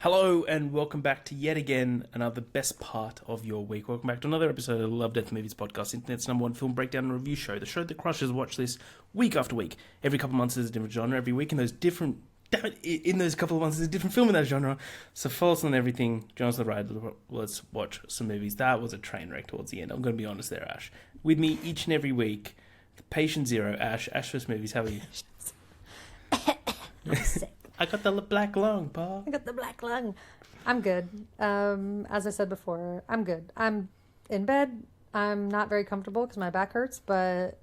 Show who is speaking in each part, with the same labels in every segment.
Speaker 1: Hello and welcome back to yet again another best part of your week. Welcome back to another episode of the Love Death Movies podcast, Internet's number one film breakdown and review show. The show that crushes watch this week after week. Every couple of months there's a different genre. Every week in those couple of months there's a different film in that genre. So follow us on everything. Join us on the ride. Let's watch some movies. That was a train wreck towards the end. I'm going to be honest there, Ash. With me each and every week, the patient zero, Ash. Ash First Movies. How are you?
Speaker 2: I'm sick.
Speaker 1: I got the black lung, pa.
Speaker 2: I got the black lung. I'm good. As I said before, I'm good. I'm in bed. I'm not very comfortable because my back hurts, but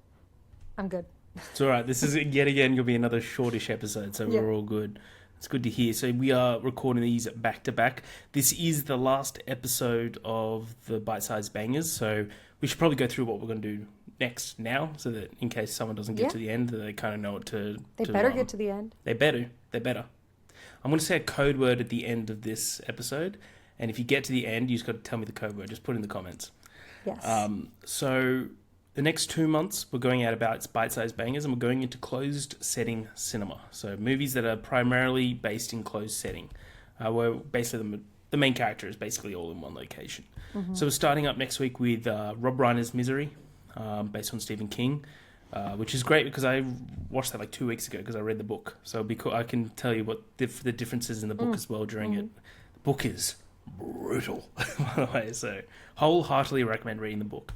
Speaker 2: I'm good.
Speaker 1: It's all right. This is yet again going to be another shortish episode, so we're all good. It's good to hear. So we are recording these back to back. This is the last episode of the bite-sized bangers, so we should probably go through what we're going to do next now, so that in case someone doesn't get to the end, they kind of know what to.
Speaker 2: They better get to the end.
Speaker 1: They better. They better. I'm going to say a code word at the end of this episode, and if you get to the end, you just got to tell me the code word. Just put it in the comments.
Speaker 2: Yes.
Speaker 1: So the next 2 months, we're going out about bite-sized bangers, and we're going into closed setting cinema. So movies that are primarily based in closed setting, where basically the main character is basically all in one location. Mm-hmm. So we're starting up next week with Rob Reiner's Misery, based on Stephen King. Which is great because I watched that like 2 weeks ago because I read the book. So I can tell you what the differences in the book as well during it. The book is brutal, by the way. So wholeheartedly recommend reading the book.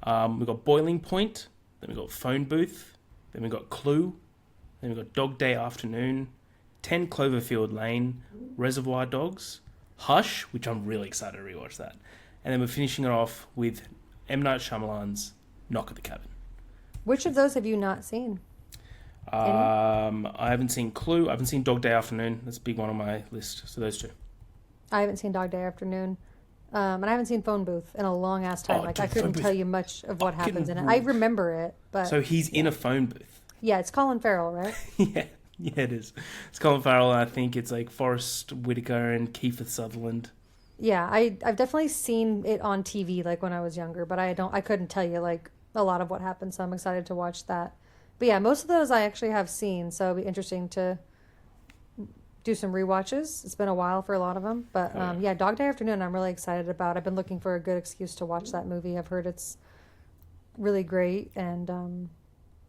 Speaker 1: We've got Boiling Point, then we've got Phone Booth, then we've got Clue, then we've got Dog Day Afternoon, 10 Cloverfield Lane, Reservoir Dogs, Hush, which I'm really excited to rewatch that. And then we're finishing it off with M. Night Shyamalan's Knock at the Cabin.
Speaker 2: Which of those have you not seen?
Speaker 1: I haven't seen Clue. I haven't seen Dog Day Afternoon. That's a big one on my list. So those two.
Speaker 2: I haven't seen Dog Day Afternoon. And I haven't seen Phone Booth in a long ass time. I couldn't tell you much of what happens in it. I remember it, but...
Speaker 1: So he's in a phone booth.
Speaker 2: Yeah, it's Colin Farrell, right?
Speaker 1: Yeah, it is. It's Colin Farrell, and I think it's like Forrest Whitaker and Kiefer Sutherland.
Speaker 2: Yeah, I've definitely seen it on TV like when I was younger, but I couldn't tell you like a lot of what happened, so I'm excited to watch that. But yeah, most of those I actually have seen, so it'll be interesting to do some rewatches. It's been a while for a lot of them, but yeah, Dog Day Afternoon I'm really excited about. I've been looking for a good excuse to watch that movie. I've heard it's really great, and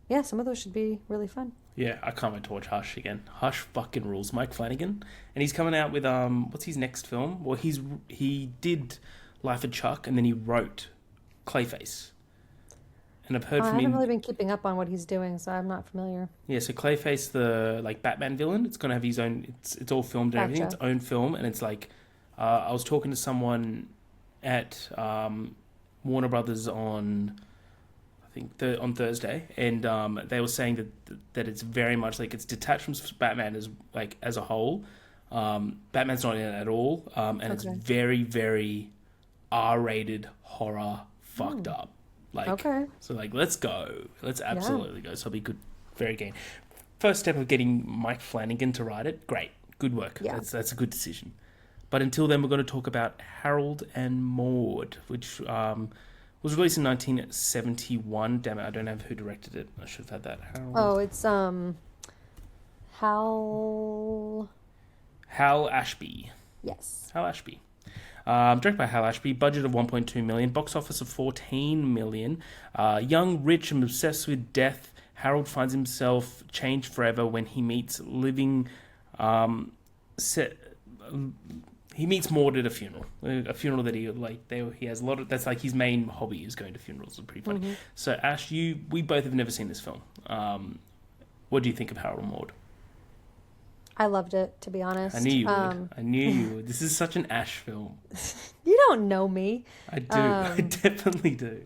Speaker 2: yeah, some of those should be really fun.
Speaker 1: Yeah, I can't wait to watch Hush again. Hush fucking rules. Mike Flanagan, and he's coming out with what's his next film? Well, he did Life of Chuck, and then he wrote Clayface. And I've heard
Speaker 2: I
Speaker 1: from
Speaker 2: haven't really been keeping up on what he's doing, so I'm not familiar.
Speaker 1: Yeah, so Clayface, the like Batman villain, it's gonna have his own. It's all filmed and everything. Its own film, and it's like I was talking to someone at Warner Brothers on on Thursday, and they were saying that it's very much like it's detached from Batman as a whole. Batman's not in it at all, and it's very, very R-rated horror, fucked up. So let's go. Let's absolutely go. So it'll be good, very keen. First step of getting Mike Flanagan to write it, great, good work. Yeah. That's a good decision. But until then, we're going to talk about Harold and Maude, which was released in 1971. Damn it, I don't have who directed it. I should have had that. Harold.
Speaker 2: Oh, it's
Speaker 1: Hal Ashby.
Speaker 2: Yes.
Speaker 1: Hal Ashby. Directed by Hal Ashby, budget of $1.2 million, box office of $14 million. Young, rich, and obsessed with death, Harold finds himself changed forever when he meets he meets Maude at a funeral that he has a lot of. That's like his main hobby is going to funerals. It's pretty funny. Mm-hmm. So Ash, we both have never seen this film. What do you think of Harold and Maude?
Speaker 2: I loved it, to be honest.
Speaker 1: I knew you would. I knew you would. This is such an Ash film.
Speaker 2: You don't know me.
Speaker 1: I do. I definitely do.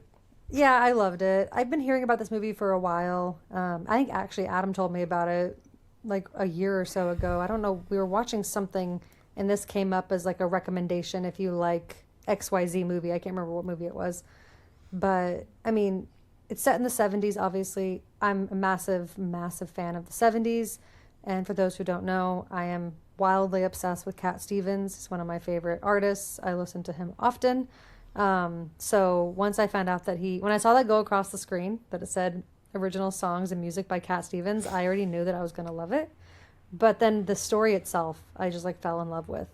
Speaker 2: Yeah, I loved it. I've been hearing about this movie for a while. I think actually Adam told me about it like a year or so ago. I don't know. We were watching something, and this came up as like a recommendation if you like XYZ movie. I can't remember what movie it was. But, I mean, it's set in the 70s, obviously. I'm a massive, massive fan of the 70s. And for those who don't know, I am wildly obsessed with Cat Stevens. He's one of my favorite artists. I listen to him often. So once I found out that when I saw that go across the screen, that it said original songs and music by Cat Stevens, I already knew that I was going to love it. But then the story itself, I just like fell in love with.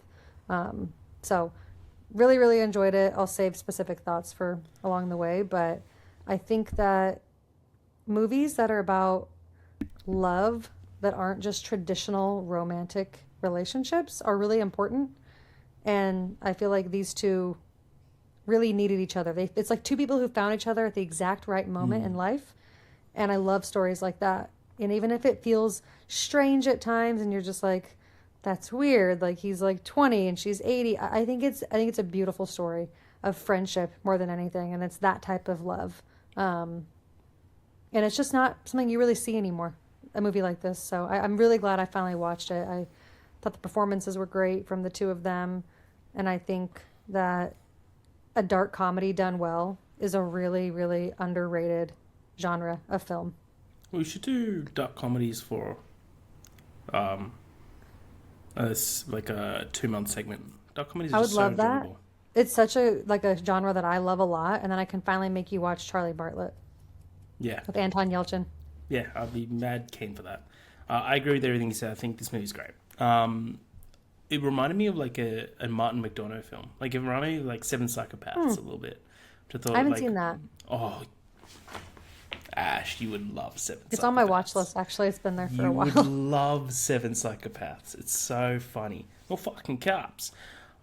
Speaker 2: So really, really enjoyed it. I'll save specific thoughts for along the way, but I think that movies that are about love that aren't just traditional romantic relationships are really important. And I feel like these two really needed each other. It's like two people who found each other at the exact right moment in life. And I love stories like that. And even if it feels strange at times and you're just like, that's weird. Like he's like 20 and she's 80. I think it's a beautiful story of friendship more than anything. And it's that type of love. And it's just not something you really see anymore, a movie like this. So I'm really glad I finally watched it. I thought the performances were great from the two of them. And I think that a dark comedy done well is a really, really underrated genre of film.
Speaker 1: We should do dark comedies for um like a 2 month segment. Dark comedies
Speaker 2: I
Speaker 1: are
Speaker 2: would
Speaker 1: just so
Speaker 2: love that.
Speaker 1: enjoyable.
Speaker 2: It's such a genre that I love a lot, and then I can finally make you watch Charlie Bartlett
Speaker 1: Yeah,
Speaker 2: with Anton Yelchin.
Speaker 1: yeah, I'd be mad keen for that. I agree with everything you said. I think this movie's great. It reminded me of like a Martin McDonough film. Like it reminded me of like Seven Psychopaths a little bit. Which I
Speaker 2: I
Speaker 1: thought
Speaker 2: haven't
Speaker 1: like,
Speaker 2: seen that.
Speaker 1: oh, Ash, you would love Seven
Speaker 2: It's on my watch
Speaker 1: Psychopaths.
Speaker 2: list. Actually, it's been there for a
Speaker 1: You would
Speaker 2: while.
Speaker 1: love Seven Psychopaths. It's so funny. Well, fucking cops.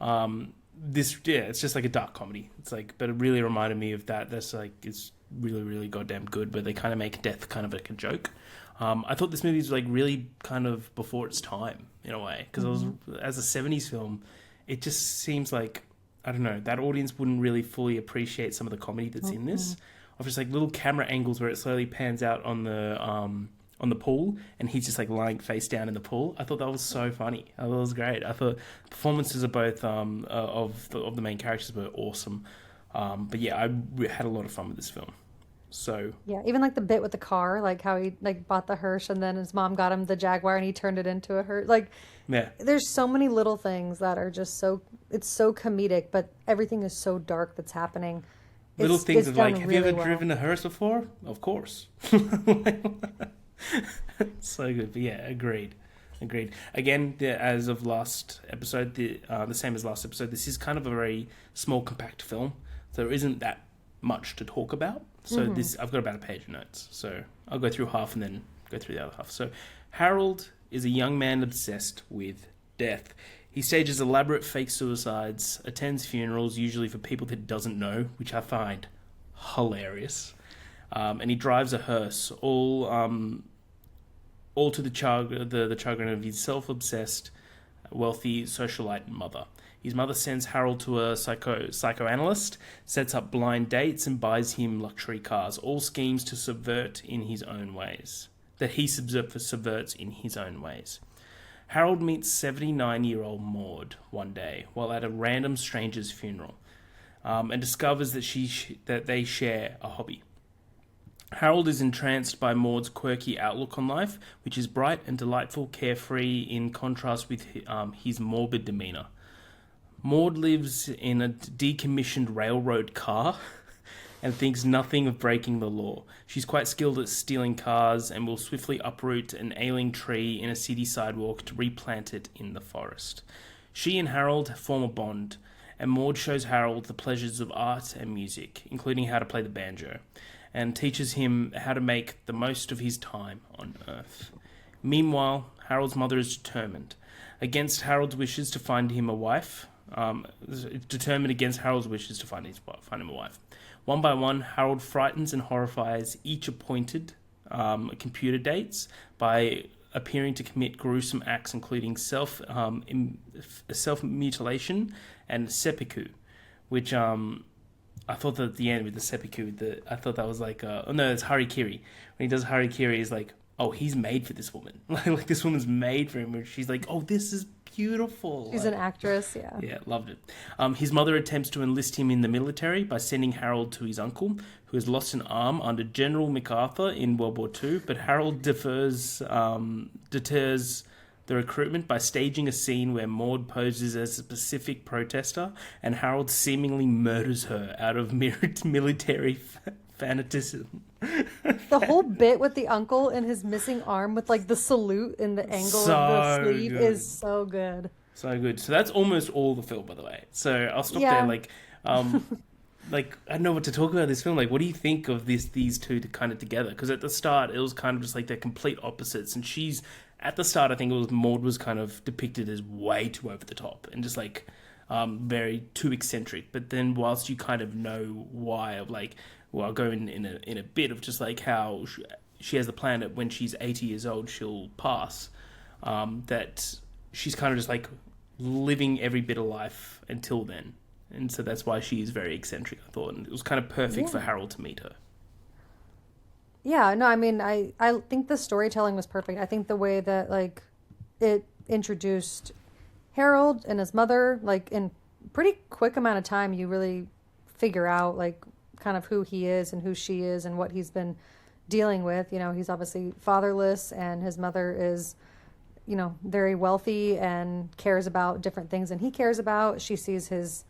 Speaker 1: It's just like a dark comedy. It's like, but it really reminded me of that. That's like, it's really, really goddamn good. But they kind of make death kind of like a joke. I thought this movie was like really kind of before its time in a way because it was as a '70s film. It just seems like I don't know that audience wouldn't really fully appreciate some of the comedy that's in this. Of just like little camera angles where it slowly pans out on the pool and he's just like lying face down in the pool. I thought that was so funny. I thought it was great. I thought performances of both of the main characters were awesome. But yeah, had a lot of fun with this film. So
Speaker 2: Yeah, even like the bit with the car, like how he like bought the Hearse and then his mom got him the Jaguar and he turned it into a Hearse. Like
Speaker 1: yeah,
Speaker 2: there's so many little things that are just it's so comedic, but everything is so dark that's happening.
Speaker 1: little things
Speaker 2: It's
Speaker 1: of like,
Speaker 2: done
Speaker 1: have you
Speaker 2: really
Speaker 1: ever
Speaker 2: well.
Speaker 1: driven a hearse before? Of course. So good. But yeah, agreed. Agreed. Again, as of last episode, the same as last episode, this is kind of a very small, compact film. So there isn't that much to talk about. So this, I've got about a page of notes. So I'll go through half and then go through the other half. So Harold is a young man obsessed with death. He stages elaborate fake suicides, attends funerals, usually for people that he doesn't know, which I find hilarious. And he drives a hearse, all to the chagrin of his self-obsessed, wealthy socialite mother. His mother sends Harold to a psychoanalyst, sets up blind dates, and buys him luxury cars. All schemes to subvert in his own ways. That he subverts in his own ways. Harold meets 79-year-old Maude one day while at a random stranger's funeral, and discovers that they share a hobby. Harold is entranced by Maude's quirky outlook on life, which is bright and delightful, carefree, in contrast with his morbid demeanour. Maude lives in a decommissioned railroad car and thinks nothing of breaking the law. She's quite skilled at stealing cars and will swiftly uproot an ailing tree in a city sidewalk to replant it in the forest. She and Harold form a bond, and Maude shows Harold the pleasures of art and music, including how to play the banjo, and teaches him how to make the most of his time on Earth. Meanwhile, Harold's mother is determined against Harold's wishes to find him a wife. Determined against Harold's wishes to find him a wife. One by one, Harold frightens and horrifies each appointed computer dates by appearing to commit gruesome acts, including self-mutilation and seppuku, which I thought that at the end with the seppuku, I thought that was like, oh no, it's harikiri. When he does harikiri, he's like, oh, he's made for this woman. Like this woman's made for him. Where she's like, oh, this is beautiful.
Speaker 2: She's an actress, yeah.
Speaker 1: Yeah, loved it. His mother attempts to enlist him in the military by sending Harold to his uncle, who has lost an arm under General MacArthur in World War II. But Harold deters the recruitment by staging a scene where Maude poses as a Pacific protester, and Harold seemingly murders her out of military fanaticism.
Speaker 2: The whole bit with the uncle and his missing arm with like the salute and the angle of the
Speaker 1: So
Speaker 2: sleeve
Speaker 1: good.
Speaker 2: is so good.
Speaker 1: So good. So that's almost all the film, by the way. So I'll stop there.
Speaker 2: Yeah.
Speaker 1: Um, I don't know what to talk about this film. Like, what do you think of these two kind of together? Because at the start, it was kind of just like they're complete opposites. And she's at the start, I think it was Maude was kind of depicted as way too over the top and just like very too eccentric. But then, whilst you kind of know why, of like, well, I'll go in a bit of just like how she has the plan that when she's 80 years old, she'll pass. That she's kind of just like living every bit of life until then. And so that's why she is very eccentric, I thought. And it was kind of perfect for Harold to meet her.
Speaker 2: Yeah, no, I mean, I think the storytelling was perfect. I think the way that, like, it introduced Harold and his mother, like, in pretty quick amount of time, you really figure out, like, kind of who he is and who she is and what he's been dealing with. You know, he's obviously fatherless, and his mother is, you know, very wealthy and cares about different things than he cares about. She sees his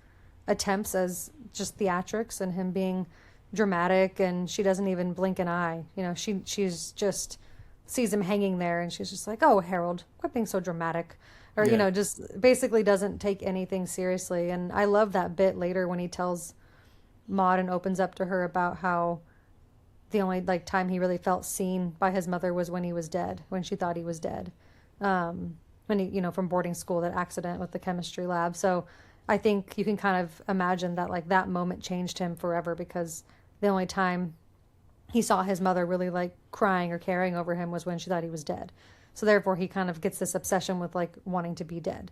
Speaker 2: attempts as just theatrics and him being dramatic, and she doesn't even blink an eye. You know, she's just sees him hanging there, and she's just like, "Oh, Harold, quit being so dramatic," or you
Speaker 1: Yeah.
Speaker 2: know, just basically doesn't take anything seriously. And I love that bit later when he tells Maude and opens up to her about how the only like time he really felt seen by his mother was when he was dead, when she thought he was dead. When he, you know, from boarding school, that accident with the chemistry lab. So I think you can kind of imagine that like that moment changed him forever, because the only time he saw his mother really like crying or caring over him was when she thought he was dead. So therefore he kind of gets this obsession with like wanting to be dead.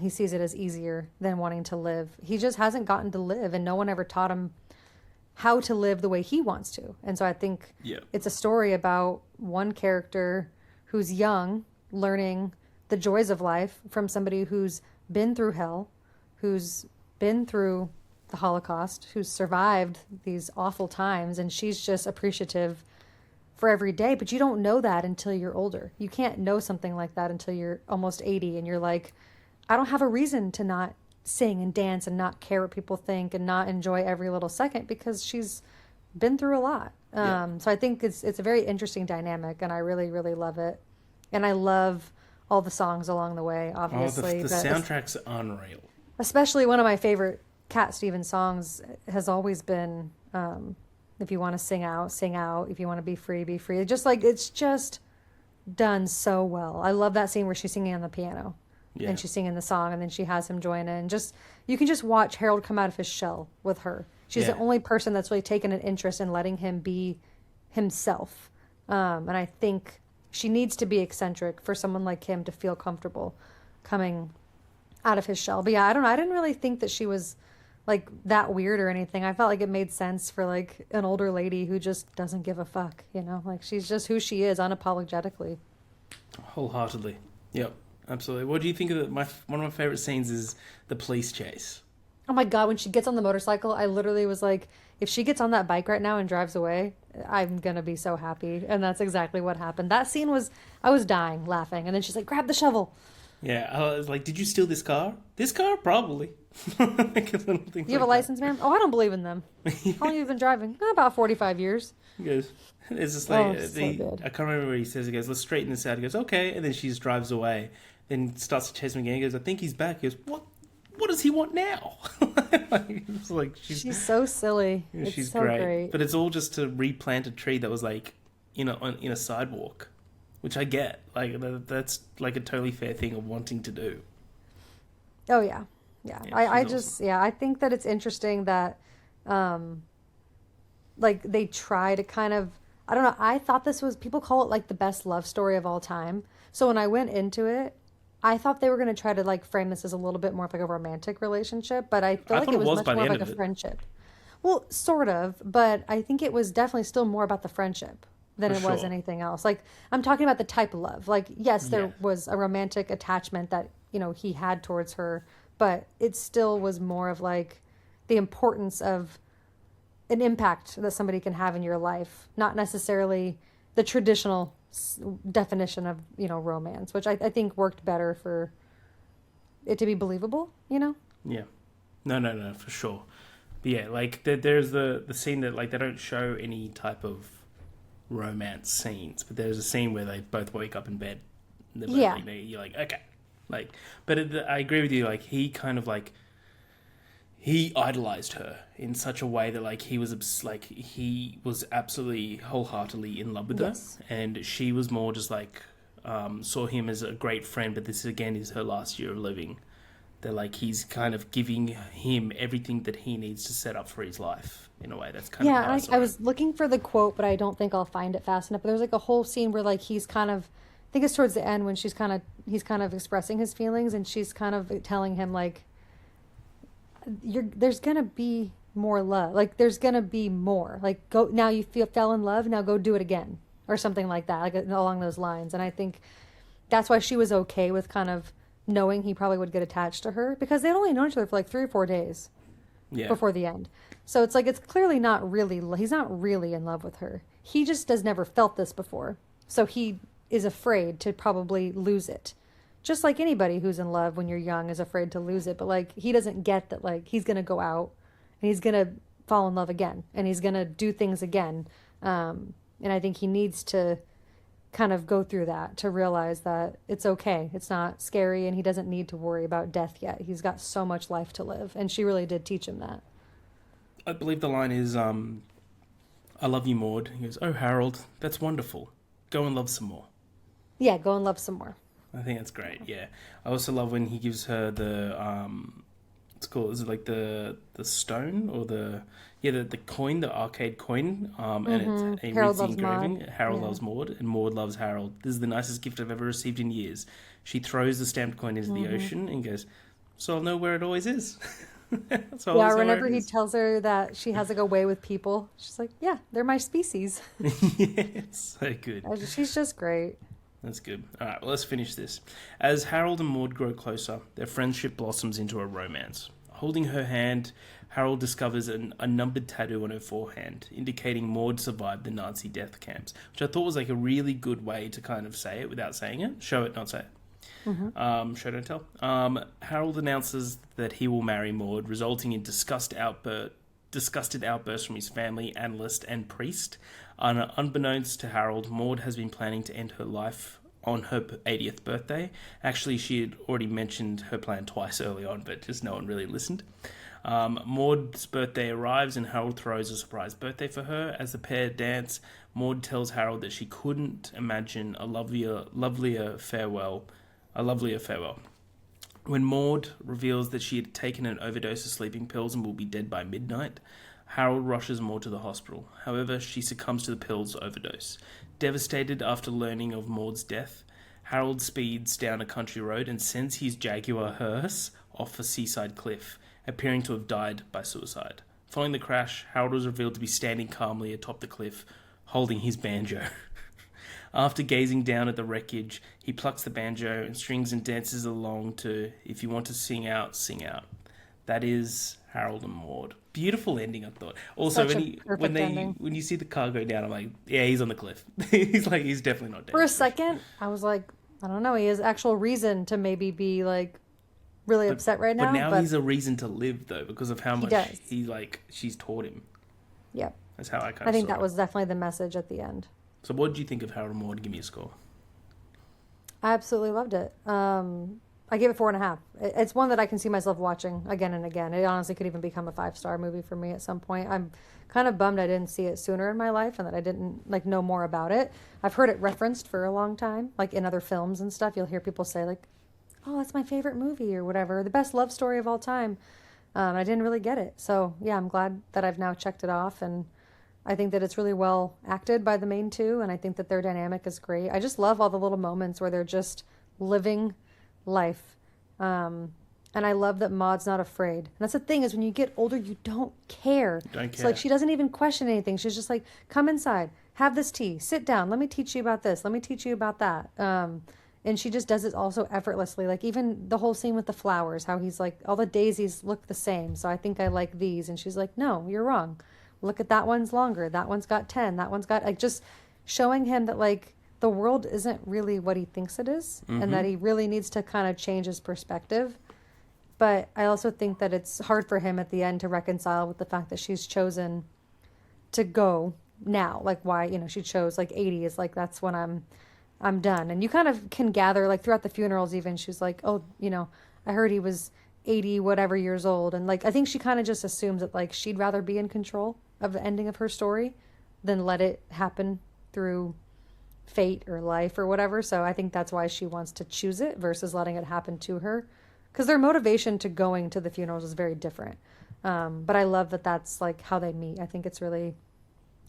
Speaker 2: He sees it as easier than wanting to live. He just hasn't gotten to live, and no one ever taught him how to live the way he wants to. And so I think
Speaker 1: Yeah.
Speaker 2: it's a story about one character who's young, learning the joys of life from somebody who's been through hell, who's been through the Holocaust, who's survived these awful times, and she's just appreciative for every day. But you don't know that until you're older. You can't know something like that until you're almost 80 and you're like, I don't have a reason to not sing and dance and not care what people think and not enjoy every little second, because she's been through a lot.
Speaker 1: Yeah.
Speaker 2: So I think it's a very interesting dynamic, and I really, really love it. And I love all the songs along the way,
Speaker 1: Oh, the
Speaker 2: obviously.
Speaker 1: soundtrack's unreal.
Speaker 2: Especially one of my favorite Cat Stevens songs has always been, if you want to sing out, sing out. If you want to be free, be free. Just like, it's just done so well. I love that scene where she's singing on the piano
Speaker 1: Yeah.
Speaker 2: and she's singing the song, and then she has him join in. Just, you can just watch Harold come out of his shell with her. She's
Speaker 1: Yeah.
Speaker 2: the only person that's really taken an interest in letting him be himself. And I think she needs to be eccentric for someone like him to feel comfortable coming out of his shell. But yeah, I don't know. I didn't really think that she was like that weird or anything. I felt like it made sense for like an older lady who just doesn't give a fuck, you know? Like she's just who she is unapologetically.
Speaker 1: Wholeheartedly. Yep. Absolutely. What do you think of one of my favorite scenes is the police chase.
Speaker 2: Oh my God, when she gets on the motorcycle, I literally was like, if she gets on that bike right now and drives away, I'm gonna be so happy. And that's exactly what happened. That scene was, I was dying laughing. And then she's like, grab the shovel.
Speaker 1: Yeah, I was like, did you steal this car? This car? Probably. Like, little things
Speaker 2: You have a
Speaker 1: like
Speaker 2: license, ma'am? Oh, I don't believe in them. How long have you been driving? About 45 years.
Speaker 1: He goes, it's just
Speaker 2: Oh,
Speaker 1: like,
Speaker 2: so good.
Speaker 1: I can't remember what he says. He goes, let's straighten this out. He goes, okay. And then she just drives away. Then starts to chase him again. He goes, I think he's back. He goes, what? What does he want now? Like, it's like
Speaker 2: She's so silly. It's
Speaker 1: she's
Speaker 2: so great.
Speaker 1: But it's all just to replant a tree that was like, in a sidewalk, which I get. Like that's like a totally fair thing of wanting to do.
Speaker 2: Oh yeah. Yeah.
Speaker 1: Yeah,
Speaker 2: I
Speaker 1: she's
Speaker 2: just, yeah, I think that it's interesting that, like they try to kind of, I don't know, I thought this was, people call it like the best love story of all time. So when I went into it, I thought they were going to try to like frame this as a little bit more of like a romantic relationship, but I feel
Speaker 1: I
Speaker 2: like
Speaker 1: thought
Speaker 2: it
Speaker 1: it
Speaker 2: was
Speaker 1: was
Speaker 2: much
Speaker 1: by the
Speaker 2: more of
Speaker 1: end
Speaker 2: like
Speaker 1: of
Speaker 2: a
Speaker 1: it.
Speaker 2: friendship. Well, sort of, but I think it was definitely still more about the friendship than
Speaker 1: For
Speaker 2: it was
Speaker 1: sure.
Speaker 2: anything else. Like I'm talking about the type of love. Like yes,
Speaker 1: Yeah.
Speaker 2: there was a romantic attachment that, you know, he had towards her, but it still was more of like the importance of an impact that somebody can have in your life, not necessarily the traditional definition of, you know, romance, which I think worked better for it to be believable, you know?
Speaker 1: Yeah. No, for sure. But yeah, like there's the scene that like they don't show any type of romance scenes, but there's a scene where they both wake up in bed. And they're both,
Speaker 2: Yeah.
Speaker 1: you're like, okay. Like, but I agree with you. Like, he kind of like he idolized her in such a way that like like he was absolutely wholeheartedly in love with her,
Speaker 2: Yes.
Speaker 1: and she was more just like saw him as a great friend. But this again is her last year of living. That like he's kind of giving him everything that he needs to set up for his life in a way. That's kind of
Speaker 2: Yeah,
Speaker 1: how I
Speaker 2: and
Speaker 1: saw
Speaker 2: I
Speaker 1: it.
Speaker 2: was looking for the quote, but I don't think I'll find it fast enough. But there's like a whole scene where like he's kind of, I think it's towards the end when he's kind of expressing his feelings, and she's kind of telling him like, there's gonna be more love. Like there's gonna be more. Like go now, fell in love. Now go do it again, or something like that, like along those lines. And I think that's why she was okay with kind of knowing he probably would get attached to her because they'd only known each other for like 3 or 4 days
Speaker 1: Yeah,
Speaker 2: before the end. So it's like it's clearly not really he's not really in love with her. He just has never felt this before. So he is afraid to probably lose it. Just like anybody who's in love when you're young is afraid to lose it, but like he doesn't get that like he's going to go out and he's going to fall in love again and he's going to do things again. And I think he needs to kind of go through that to realize that it's okay. It's not scary and he doesn't need to worry about death yet. He's got so much life to live. And she really did teach him that.
Speaker 1: I believe the line is, "I love you, Maud." He goes, "Oh, Harold, that's wonderful. Go and love some more."
Speaker 2: Yeah, go and love some more.
Speaker 1: I think that's great. Yeah, I also love when he gives her the it's called, is it like the stone or the coin, the arcade coin, and he
Speaker 2: Harold
Speaker 1: reads the
Speaker 2: loves
Speaker 1: engraving.
Speaker 2: Maude.
Speaker 1: Harold
Speaker 2: Yeah.
Speaker 1: loves Maud, and Maud loves Harold. This is the nicest gift I've ever received in years. She throws the stamped coin into the ocean and goes, "So I'll know where it always is." So I'll
Speaker 2: Yeah,
Speaker 1: always know where
Speaker 2: whenever
Speaker 1: it
Speaker 2: he
Speaker 1: is.
Speaker 2: tells her that she has like a way with people, she's like, yeah, they're my species.
Speaker 1: Yes, so good.
Speaker 2: She's just great.
Speaker 1: That's good. All right, well, let's finish this. As Harold and Maud grow closer, their friendship blossoms into a romance. Holding her hand, Harold discovers a numbered tattoo on her forehand, indicating Maud survived the Nazi death camps, which I thought was like a really good way to kind of say it without saying it. Show it, not say it. Show, don't tell. Harold announces that he will marry Maud, resulting in disgusted outbursts from his family, analyst, and priest. Unbeknownst to Harold, Maud has been planning to end her life on her 80th birthday. Actually, she had already mentioned her plan twice early on, but just no one really listened. Maud's birthday arrives and Harold throws a surprise birthday for her. As the pair dance, Maud tells Harold that she couldn't imagine a lovelier farewell. When Maud reveals that she had taken an overdose of sleeping pills and will be dead by midnight, Harold rushes Maud to the hospital. However, she succumbs to the pills overdose. Devastated after learning of Maud's death, Harold speeds down a country road and sends his Jaguar hearse off a seaside cliff, appearing to have died by suicide. Following the crash, Harold was revealed to be standing calmly atop the cliff, holding his banjo. After gazing down at the wreckage, he plucks the banjo and strings and dances along to "If You Want to Sing Out, Sing Out." That is Harold and Maud. Beautiful ending, I thought. Also,
Speaker 2: Such a perfect ending.
Speaker 1: when you see the car go down, I'm like, yeah, he's on the cliff. He's definitely not dead.
Speaker 2: For a second, I was like, I don't know. He has actual reason to maybe be like really upset right now.
Speaker 1: But now
Speaker 2: But
Speaker 1: he's a reason to live though, because of how much
Speaker 2: does.
Speaker 1: she's taught him.
Speaker 2: yeah,
Speaker 1: That's how I kind
Speaker 2: I
Speaker 1: of
Speaker 2: think
Speaker 1: saw
Speaker 2: that
Speaker 1: it.
Speaker 2: was definitely the message at the end.
Speaker 1: So, what did you think of Harold and Maud? Give me a score.
Speaker 2: I absolutely loved it. I gave it 4.5. It's one that I can see myself watching again and again. It honestly could even become a 5-star movie for me at some point. I'm kind of bummed I didn't see it sooner in my life and that I didn't like know more about it. I've heard it referenced for a long time, like in other films and stuff. You'll hear people say like, "Oh, that's my favorite movie" or whatever, the best love story of all time. I didn't really get it, so yeah, I'm glad that I've now checked it off, and I think that it's really well acted by the main two, and I think that their dynamic is great. I just love all the little moments where they're just living life. And I love that Maud's not afraid. And that's the thing is when you get older, you don't care.
Speaker 1: Don't
Speaker 2: So like
Speaker 1: care.
Speaker 2: she doesn't even question anything. She's just like, come inside, have this tea, sit down. Let me teach you about this. Let me teach you about that. And she just does it also effortlessly. Like even the whole scene with the flowers, how he's like, all the daisies look the same. So I think I like these. And she's like, no, you're wrong. Look at that one's longer. That one's got 10. That one's got like just showing him that like the world isn't really what he thinks it is, and that he really needs to kind of change his perspective. But I also think that it's hard for him at the end to reconcile with the fact that she's chosen to go now. Like why, she chose like 80 is like, that's when I'm I'm done. And you kind of can gather, like throughout the funerals, even she's like, oh, I heard he was 80 whatever years old. And like, I think she kind of just assumes that like she'd rather be in control of the ending of her story than let it happen through fate or life or whatever. So I think that's why she wants to choose it versus letting it happen to her. Because their motivation to going to the funerals is very different. But I love that that's like how they meet. I think it's really,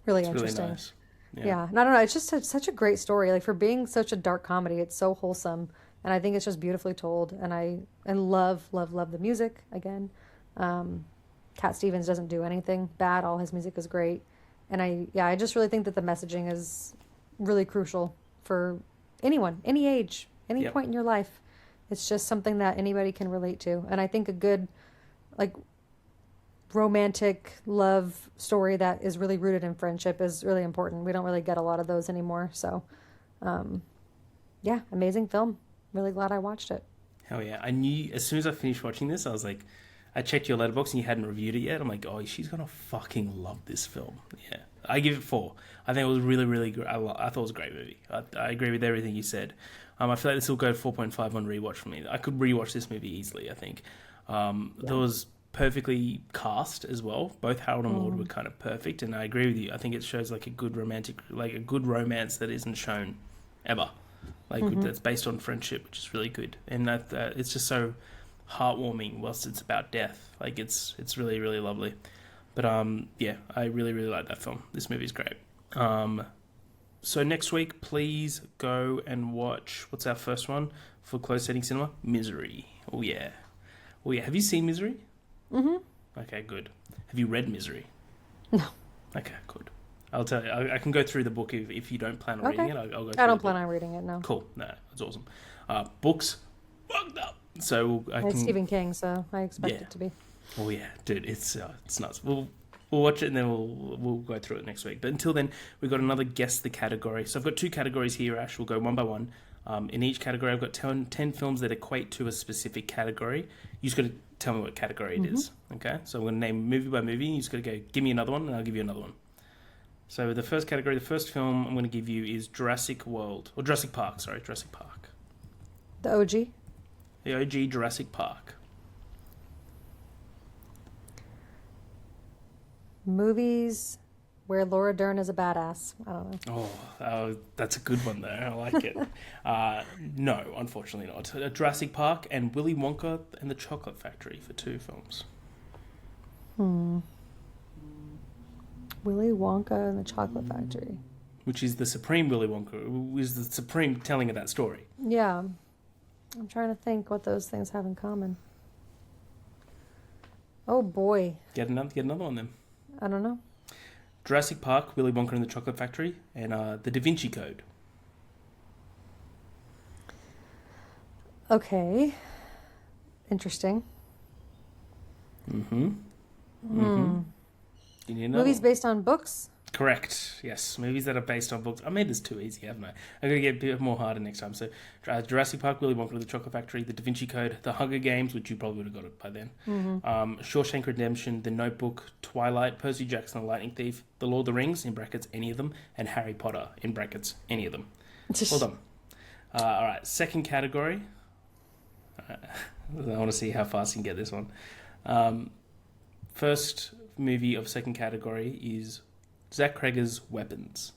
Speaker 2: really
Speaker 1: It's really
Speaker 2: interesting.
Speaker 1: nice.
Speaker 2: Yeah. And I don't know. It's just such a great story. Like for being such a dark comedy, it's so wholesome. And I think it's just beautifully told. And I love, love, love the music again. Cat Stevens doesn't do anything bad. All his music is great. And I just really think that the messaging is really crucial for anyone, any age, any
Speaker 1: Yep.
Speaker 2: point in your life. It's just something that anybody can relate to. And I think a good, like, romantic love story that is really rooted in friendship is really important. We don't really get a lot of those anymore. So, yeah, amazing film. Really glad I watched it.
Speaker 1: Hell yeah. I knew as soon as I finished watching this, I was like, I checked your letterbox and you hadn't reviewed it yet. I'm like, oh, she's going to fucking love this film. Yeah. I give it 4. I think it was really, really good. I thought it was a great movie. I agree with everything you said. I feel like this will go 4.5 on rewatch for me. I could rewatch this movie easily, I think. There was perfectly cast as well. Both Harold and Maude were kind of perfect, and I agree with you. I think it shows like a good romance that isn't shown ever. That's based on friendship, which is really good. And it's just so heartwarming whilst it's about death. Like it's really, really lovely. But yeah, I really, really like that film. This movie's great. So next week, please go and watch, what's our first one for closed setting cinema? Misery. Oh yeah. Have you seen Misery?
Speaker 2: Mm-hmm.
Speaker 1: Okay, good. Have you read Misery?
Speaker 2: No.
Speaker 1: Okay, good. I'll tell you. I can go through the book if you don't plan on reading it. I'll go through
Speaker 2: I don't
Speaker 1: the
Speaker 2: plan
Speaker 1: book.
Speaker 2: on reading it, no.
Speaker 1: Cool. No, it's awesome. Books, fucked up. So I
Speaker 2: It's
Speaker 1: can.
Speaker 2: Stephen King, so I expect it to be.
Speaker 1: Oh yeah, dude, it's nuts. We'll watch it and then we'll go through it next week. But until then, we've got another guess the category. So I've got 2 categories here, Ash. We'll go one by one. In each category, I've got 10 films that equate to a specific category. You just got to tell me what category it is. Okay? So I'm going to name movie by movie. And you just got to go, give me another one, and I'll give you another one. So the first category, the first film I'm going to give you is Jurassic Park. Jurassic Park.
Speaker 2: The OG?
Speaker 1: The OG Jurassic Park.
Speaker 2: Movies where Laura Dern is a badass. I don't know.
Speaker 1: Oh, that's a good one, though. I like it. No, unfortunately not. Jurassic Park and Willy Wonka and the Chocolate Factory for 2 films.
Speaker 2: Willy Wonka and the Chocolate Factory.
Speaker 1: Which is the supreme Willy Wonka, who is the supreme telling of that story.
Speaker 2: Yeah. I'm trying to think what those things have in common. Oh, boy.
Speaker 1: Get another one then.
Speaker 2: I don't know.
Speaker 1: Jurassic Park, Willy Wonka and the Chocolate Factory, and The Da Vinci Code.
Speaker 2: Okay. Interesting.
Speaker 1: Mm-hmm. Mm-hmm. You need another
Speaker 2: Movies
Speaker 1: one.
Speaker 2: based on books?
Speaker 1: Correct. Yes, movies that are based on books. I made this too easy, haven't I? I'm going to get a bit more harder next time. So, Jurassic Park, Willy Wonka and the Chocolate Factory, The Da Vinci Code, The Hunger Games, which you probably would have got it by then. Shawshank Redemption, The Notebook, Twilight, Percy Jackson, The Lightning Thief, The Lord of the Rings, in brackets, any of them, and Harry Potter, in brackets, any of them. Well done. All right, second category. I want to see how fast you can get this one. First movie of second category is Zach Cregger's Weapons.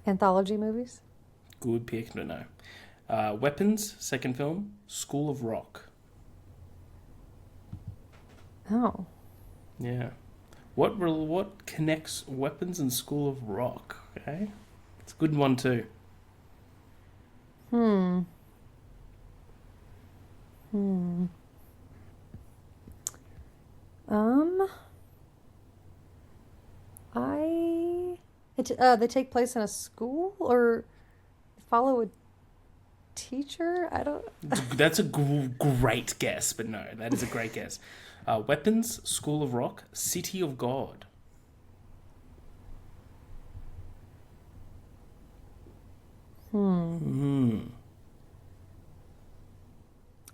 Speaker 2: Anthology movies?
Speaker 1: Good pick, no. Weapons, second film, School of Rock.
Speaker 2: Oh.
Speaker 1: Yeah. What connects Weapons and School of Rock? Okay, it's a good one too.
Speaker 2: They take place in a school or follow a teacher? I don't.
Speaker 1: That's a great guess, but no, that is a great guess. Weapons, School of Rock, City of God.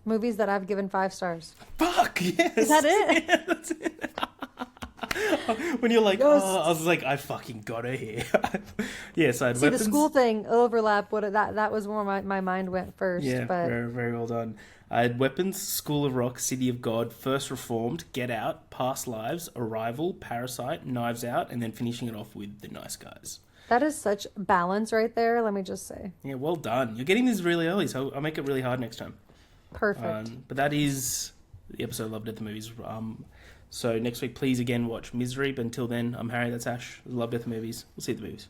Speaker 2: Movies that I've given 5 stars.
Speaker 1: Fuck yes.
Speaker 2: Is that it?
Speaker 1: Yeah, that's it. When you're like,
Speaker 2: Yes.
Speaker 1: oh, I was like, I fucking got her here. Yeah, so I had
Speaker 2: See,
Speaker 1: weapons.
Speaker 2: the school thing overlap. That was where my mind went first.
Speaker 1: Yeah,
Speaker 2: But
Speaker 1: very, very well done. I had Weapons, School of Rock, City of God, First Reformed, Get Out, Past Lives, Arrival, Parasite, Knives Out, and then finishing it off with The Nice Guys.
Speaker 2: that is such balance right there. Let me just say,
Speaker 1: Yeah, well done. You're getting these really early, so I'll make it really hard next time.
Speaker 2: perfect.
Speaker 1: But that is the episode Loved at the Movies. So next week, please again watch Misery. But until then, I'm Harry, that's Ash. Loved at the Movies. We'll see you at the movies.